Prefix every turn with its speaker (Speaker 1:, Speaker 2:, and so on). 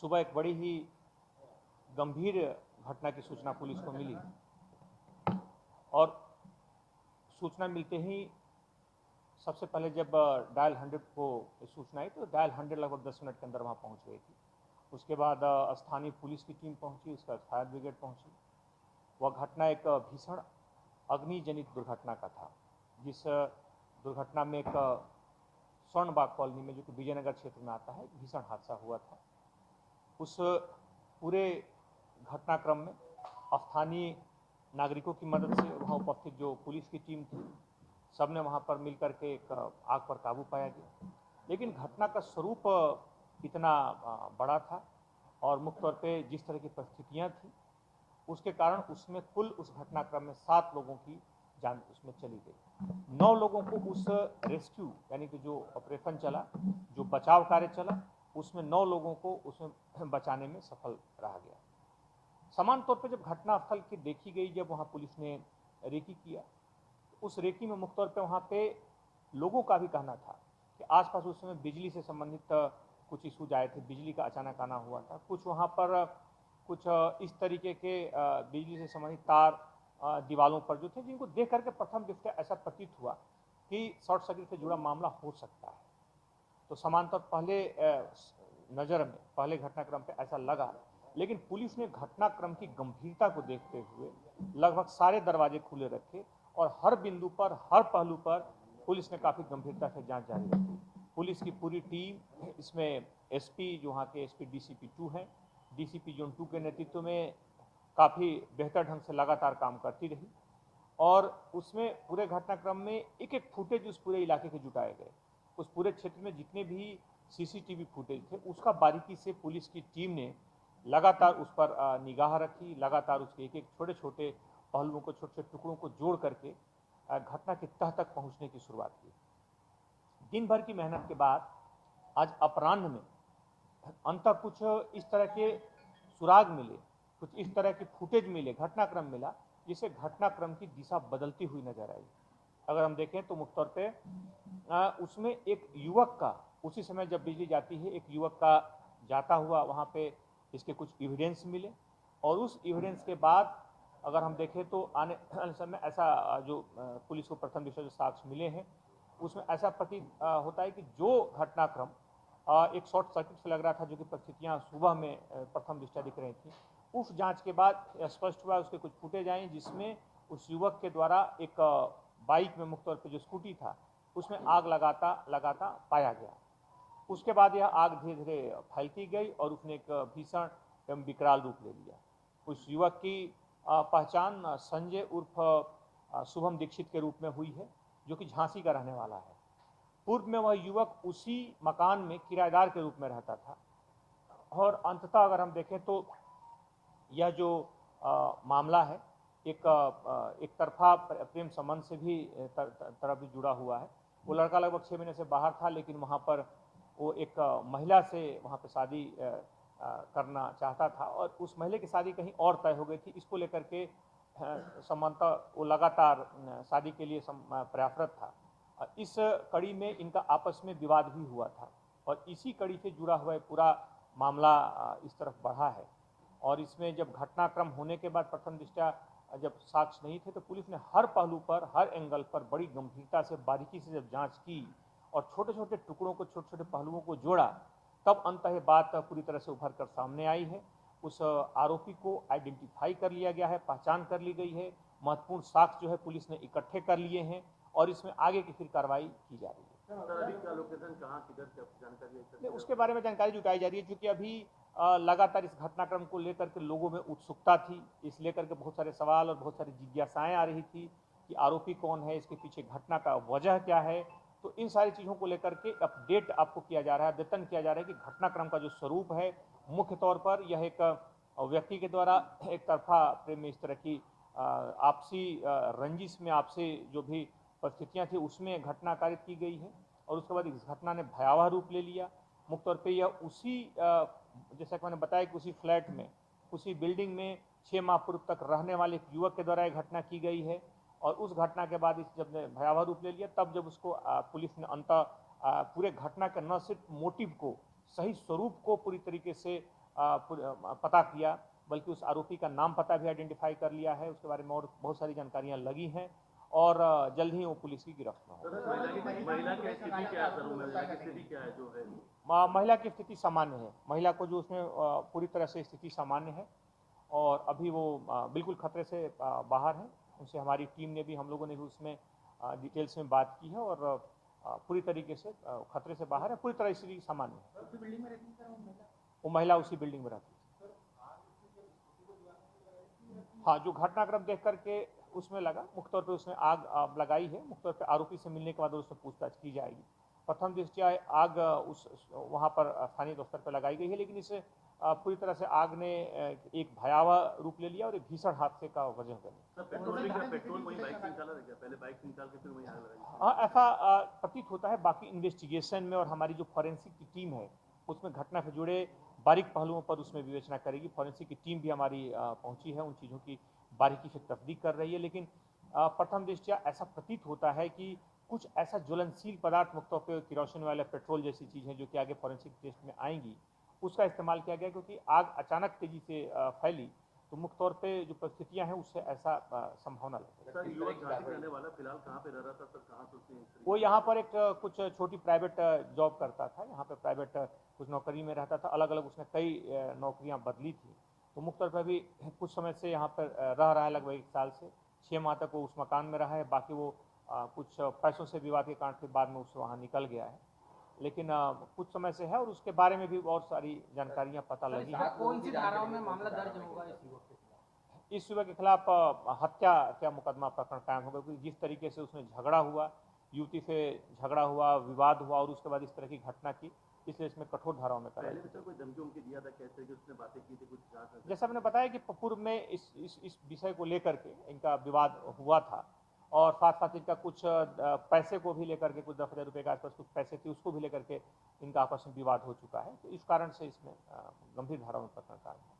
Speaker 1: सुबह एक बड़ी ही गंभीर घटना की सूचना पुलिस को मिली और सूचना मिलते ही सबसे पहले जब डायल 100 को सूचना आई तो डायल 100 लगभग 10 मिनट के अंदर वहाँ पहुँच गई थी। उसके बाद स्थानीय पुलिस की टीम पहुँची, उसके बाद फायर ब्रिगेड पहुँची। वह घटना एक भीषण अग्निजनित दुर्घटना का था, जिस दुर्घटना में एक स्वर्णबाग कॉलोनी में, जो कि विजयनगर क्षेत्र में आता है, भीषण हादसा हुआ था। उस पूरे घटनाक्रम में स्थानीय नागरिकों की मदद से वहाँ उपस्थित जो पुलिस की टीम थी, सबने वहाँ पर मिलकर के एक आग पर काबू पाया गया। लेकिन घटना का स्वरूप इतना बड़ा था और मुख्य तौर पे जिस तरह की परिस्थितियाँ थी, उसके कारण उसमें कुल उस घटनाक्रम में 7 लोगों की जान उसमें चली गई। 9 लोगों को उस रेस्क्यू यानी कि जो ऑपरेशन चला, जो बचाव कार्य चला, उसमें 9 लोगों को उसमें बचाने में सफल रहा गया। समान तौर पर जब घटनास्थल की देखी गई, जब वहाँ पुलिस ने रेकी किया, उस रेकी में मुख्य तौर पे वहाँ पे लोगों का भी कहना था कि आसपास उस समय बिजली से संबंधित कुछ इशूज आए थे, बिजली का अचानक आना हुआ था। कुछ वहाँ पर कुछ इस तरीके के बिजली से संबंधित तार दीवारों पर जो थे, जिनको देख करके प्रथम दृष्टया ऐसा प्रतीत हुआ कि शॉर्ट सर्किट से जुड़ा मामला हो सकता है। तो समांतर पहले नज़र में पहले घटनाक्रम पे ऐसा लगा, लेकिन पुलिस ने घटनाक्रम की गंभीरता को देखते हुए लगभग सारे दरवाजे खुले रखे और हर बिंदु पर, हर पहलू पर पुलिस ने काफ़ी गंभीरता से जांच जारी रखी। पुलिस की पूरी टीम, इसमें एसपी, जो वहाँ के एसपी डीसीपी 2 हैं, डीसीपी जोन 2 के नेतृत्व में काफ़ी बेहतर ढंग से लगातार काम करती रही और उसमें पूरे घटनाक्रम में एक एक फुटेज उस पूरे इलाके के जुटाए गए। उस पूरे क्षेत्र में जितने भी सीसीटीवी फुटेज थे, उसका बारीकी से पुलिस की टीम ने लगातार उस पर निगाह रखी, लगातार उसके एक एक छोटे छोटे पहलुओं को, छोटे छोटे टुकड़ों को जोड़ करके घटना की तह तक पहुंचने की शुरुआत की। दिन भर की मेहनत के बाद आज अपराह्न में अंततः कुछ इस तरह के सुराग मिले, कुछ इस तरह के फुटेज मिले, घटनाक्रम मिला, जिससे घटनाक्रम की दिशा बदलती हुई नजर आई। अगर हम देखें तो मुख्य तौर पे उसमें एक युवक का, उसी समय जब बिजली जाती है, एक युवक का जाता हुआ वहाँ पे इसके कुछ एविडेंस मिले और उस एविडेंस के बाद अगर हम देखें तो आने समय ऐसा जो पुलिस को प्रथम दृष्टया जो साक्ष्य मिले हैं, उसमें ऐसा प्रतीत होता है कि जो घटनाक्रम एक शॉर्ट सर्किट से लग रहा था, जो कि परिस्थितियाँ सुबह में प्रथम दृष्टया दिख रही थी, उस जांच के बाद स्पष्ट हुआ, उसके कुछ फुटेज आए जिसमें उस युवक के द्वारा एक बाइक में, मुख्य तौर पर जो स्कूटी था, उसमें आग लगाता पाया गया। उसके बाद यह आग धीरे धीरे फैलती गई और उसने एक भीषण एवं विकराल रूप ले लिया। उस युवक की पहचान संजय उर्फ शुभम दीक्षित के रूप में हुई है, जो कि झांसी का रहने वाला है। पूर्व में वह युवक उसी मकान में किराएदार के रूप में रहता था और अंततः अगर हम देखें तो यह जो मामला है एक तरफा प्रेम संबंध से भी तरफ भी जुड़ा हुआ है। वो लड़का लगभग 6 महीने से बाहर था, लेकिन वहाँ पर वो एक महिला से वहाँ पर शादी करना चाहता था और उस महिला की शादी कहीं और तय हो गई थी। इसको लेकर के संबंधतः वो लगातार शादी के लिए प्रयासरत था। इस कड़ी में इनका आपस में विवाद भी हुआ था और इसी कड़ी से जुड़ा हुआ पूरा मामला इस तरफ बढ़ा है। और इसमें जब घटनाक्रम होने के बाद प्रथम दृष्टया जब साक्ष्य नहीं थे, तो पुलिस ने हर पहलू पर, हर एंगल पर बड़ी गंभीरता से, बारीकी से जब जांच की और छोटे छोटे टुकड़ों को, छोटे छोटे पहलुओं को जोड़ा, तब अंततः ये बात पूरी तरह से उभर कर सामने आई है। उस आरोपी को आइडेंटिफाई कर लिया गया है, पहचान कर ली गई है, महत्वपूर्ण साक्ष्य जो है पुलिस ने इकट्ठे कर लिए हैं और इसमें आगे की फिर कार्रवाई की जा रही है।
Speaker 2: लोकेशन कहाँ, किधर से जानकारी है?
Speaker 1: उसके बारे में जानकारी जुटाई जा रही है, क्योंकि अभी लगातार इस घटनाक्रम को लेकर के लोगों में उत्सुकता थी, इस लेकर के बहुत सारे सवाल और बहुत सारी जिज्ञासाएं आ रही थी कि आरोपी कौन है, इसके पीछे घटना का वजह क्या है। तो इन सारी चीज़ों को लेकर के अपडेट आपको किया जा रहा है, अद्यतन किया जा रहा है कि घटनाक्रम का जो स्वरूप है, मुख्य तौर पर यह एक व्यक्ति के द्वारा एक तरफा प्रेम में इस तरह की आपसी रंजिश में, आपसे जो भी परिस्थितियाँ थी, उसमें घटना कारित की गई है और उसके बाद इस घटना ने भयावह रूप ले लिया। मुख्य तौर पे यह उसी जैसा कि मैंने बताया कि उसी फ्लैट में, उसी बिल्डिंग में 6 माह पूर्व तक रहने वाले एक युवक के द्वारा यह घटना की गई है और उस घटना के बाद इस जब ने भयावह रूप ले लिया, तब जब उसको पुलिस ने अंततः पूरे घटना के न सिर्फ मोटिव को, सही स्वरूप को पूरी तरीके से पता किया, बल्कि उस आरोपी का नाम पता भी आइडेंटिफाई कर लिया है। उसके बारे में और बहुत सारी जानकारियां लगी हैं और जल्द ही वो पुलिस की गिरफ्त में होगा।
Speaker 2: महिला की स्थिति क्या है सर? महिला की स्थिति क्या है जो है?
Speaker 1: महिला की स्थिति सामान्य है। महिला को जो उसमें पूरी तरह से स्थिति सामान्य है और अभी वो बिल्कुल खतरे से बाहर है। उनसे हमारी टीम ने भी, हम लोगों ने भी उसमें डिटेल्स में बात की है और पूरी तरीके से खतरे से बाहर है, पूरी तरह स्थिति सामान्य है।
Speaker 3: उसी बिल्डिंग में रहती है
Speaker 1: वो महिला उसी बिल्डिंग में रहती है। हाँ, जो घटनाक्रम देख करके उसमें लगा, मुख्य तौर पे उसने आग लगाई है। मुख्य तौर पे आरोपी से मिलने के बाद उससे पूछताछ की जाएगी। प्रथम दृष्टया आग उस वहाँ पर स्थानीय स्तर पर लगाई गई है, लेकिन इसे पूरी तरह से आग ने एक भयावह रूप ले लिया और एक भीषण हादसे का वजह बनी।
Speaker 2: पेट्रोल वही बाइक से निकाला था क्या? पहले बाइक से निकाल के फिर वहीं आग लगाई?
Speaker 1: हाँ, ऐसा प्रतीत होता है। बाकी इन्वेस्टिगेशन में और हमारी जो फॉरेंसिक की टीम है उसमें घटना से जुड़े बारीक पहलुओं पर उसमें विवेचना करेगी। फॉरेंसिक की टीम भी हमारी पहुंची है, उन चीज़ों की बारीकी से तस्दीक कर रही है। लेकिन प्रथम दृष्टया ऐसा प्रतीत होता है कि कुछ ऐसा ज्वलनशील पदार्थ, मुख्य तौर पर किरोसिन वाला पेट्रोल जैसी चीज़ें जो कि आगे फॉरेंसिक टेस्ट में आएंगी, उसका इस्तेमाल किया गया, क्योंकि आग अचानक तेजी से फैली तो मुख्य तौर पे जो परिस्थितियां हैं उससे ऐसा संभावना लगती है।
Speaker 2: युवक रहने वाला फिलहाल कहाँ पे रह रहा था सर? कहाँ से उसने?
Speaker 1: वो यहाँ पर एक कुछ छोटी प्राइवेट जॉब करता था, यहाँ पे प्राइवेट कुछ नौकरी में रहता था। अलग अलग उसने कई नौकरियाँ बदली थी, तो मुख्य तौर पर भी कुछ समय से यहाँ पर रह रहा है। लगभग 1 साल से 6 माह तक वो उस मकान में रहा है। बाकी वो कुछ पैसों से विवाद के कारण फिर बाद में उससे वहाँ निकल गया है, लेकिन कुछ समय से है और उसके बारे में भी बहुत सारी जानकारियाँ पता लगी हैं।
Speaker 3: कौन सी धाराओं में मामला दर्ज होगा
Speaker 1: इस युवक के खिलाफ हत्या का मुकदमा प्रकरण कायम होगा, क्योंकि जिस तरीके से उसने झगड़ा हुआ, युवती से झगड़ा हुआ, विवाद हुआ और उसके बाद इस तरह की घटना की, इसलिए इसमें कठोर धाराओं में
Speaker 2: पहले भी सर कोई धमकी उमकी दिया था? कैसे कि उसने बातें की थी कुछ?
Speaker 1: जैसा मैंने बताया कि पूर्व में इस विषय को लेकर के इनका विवाद हुआ था और साथ साथ इनका कुछ पैसे को भी लेकर के, कुछ 10,000 रुपये के आसपास कुछ पैसे थे, उसको भी लेकर के इनका आपस में विवाद हो चुका है। तो इस कारण से इसमें गंभीर धाराओं में प्रकरण कायम है।